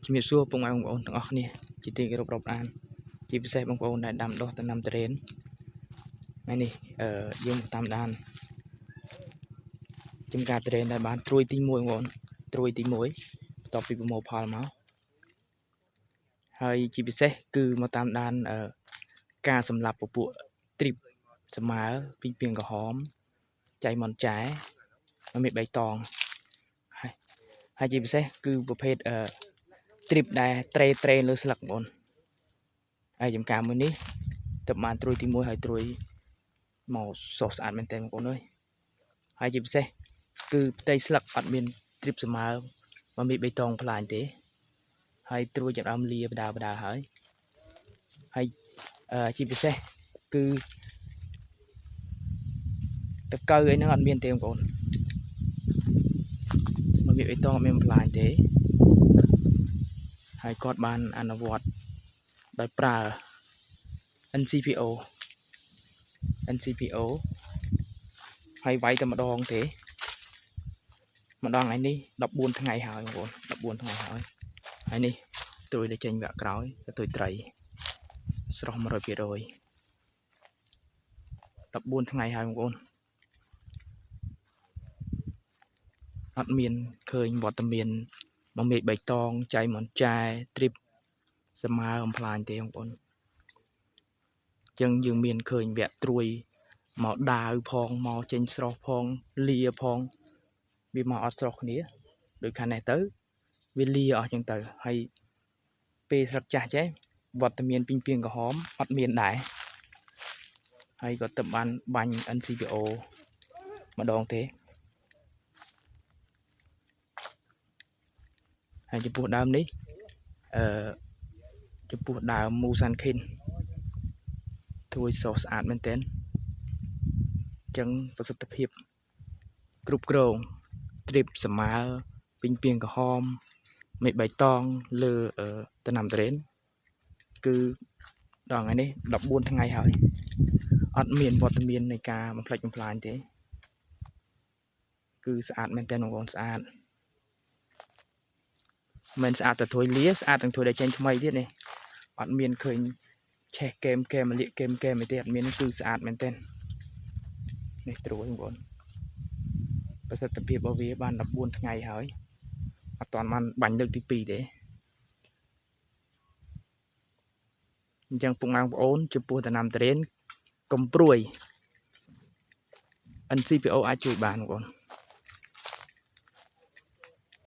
ជំរាបសួរពុកម៉ែបងប្អូនទាំងអស់គ្នាជាទីគោរពរាប់អានជាពិសេសបងប្អូនដែលដាំដុះដំណាំទុរេនថ្ងៃនេះយើងតាមដានចំការទុរេនដែលបានត្រួយទី1បងប្អូនត្រួយទី1បន្ទាប់ពីប្រមូលផលមកហើយជាពិសេសគឺមកតាមដានការសម្លាប់ពពួកទ្រីបសមើពីពីងក្រហមចៃមន់ចែមេបៃតងហើយជាពិសេសគឺប្រភេទទ្រីបដែលត្រេលើស្លឹកបងប្អូនហើយចំការមួយនេះទៅបានត្រួយទី1ហើយត្រួយមកសស្អាតមែនតើបងប្អូនអើយហើយជាពិសេសគឺផ្ទៃស្លឹកអត់មានទ្រីបសមើមកមេបៃតងផ្លាញទេហើយត្រួយចាប់ដើមលាបដាហើយជាពិសេសគឺតកៅអីហ្នឹងអត់មានទេបងប្អូនមកមេបៃតងអត់មានផ្លាញទេហើយគាត់បានអនុវត្តដោយប្រើ NCPO ហើយវាយតែម្ដងទេម្ដងថ្ងៃនេះ14ថ្ងៃហើយបងប្អូន14ថ្ងៃហើយនេះត្រួយទៅចេញវគ្គក្រោយទៅត្រួយត្រីស្រស់ 100% 14ថ្ងៃហើយបងប្អូនអត់មានឃើញវត្តមានមកមេឃបៃតងចៃមន់ចែទ្រីបសមើអំផ្លាញទេបងប្អូនចឹងយើងមានឃើញវគ្គត្រួយមកដាវផងមកចេញស្រស់ផងលាផងវាមកអត់ស្រស់គ្នាដូចខាងនេះទៅវាលាអស់ចឹងទៅហើយពេលស្លឹកចាស់ចេះវត្តមានពីពីងក្រហមអត់មានដែរហើយក៏ទៅបានបាញ់ NCPO ម្ដងទេហើយចំពោះដើមនេះចំពោះដើមមូសាន់ខិនត្រួយស្រស់ស្អាតមែនទែនចឹងប្រសិទ្ធភាពគ្រប់គ្រងទ្រីបសមើពីងក្រហមមេឃបៃតងលើដំណាំទុរេនគឺដល់ថ្ងៃនេះ14ថ្ងៃហើយអត់មានវត្តមាននៃការបំផ្លិចបំផ្លាញទេគឺស្អាតមែនទែនបងប្អូនស្អាតមិនស្អាតតែត្រួយលាស្អាតទាំងត្រួយដែលចេញថ្មីទៀតនេះអត់មានឃើញឆេះកែមលាកកែមអីទេអត់មានគឺស្អាតមែនទែននេះត្រួយបងប្អូនប្រសិទ្ធភាពរបស់វាបាន14ថ្ងៃហើយអត់ទាន់បានបាញ់លើកទី2ទេអញ្ចឹងពុកម៉ែបងប្អូនចំពោះដំណាំទុរេនកុំព្រួយ NCPO អាចជួយបានបងប្អូន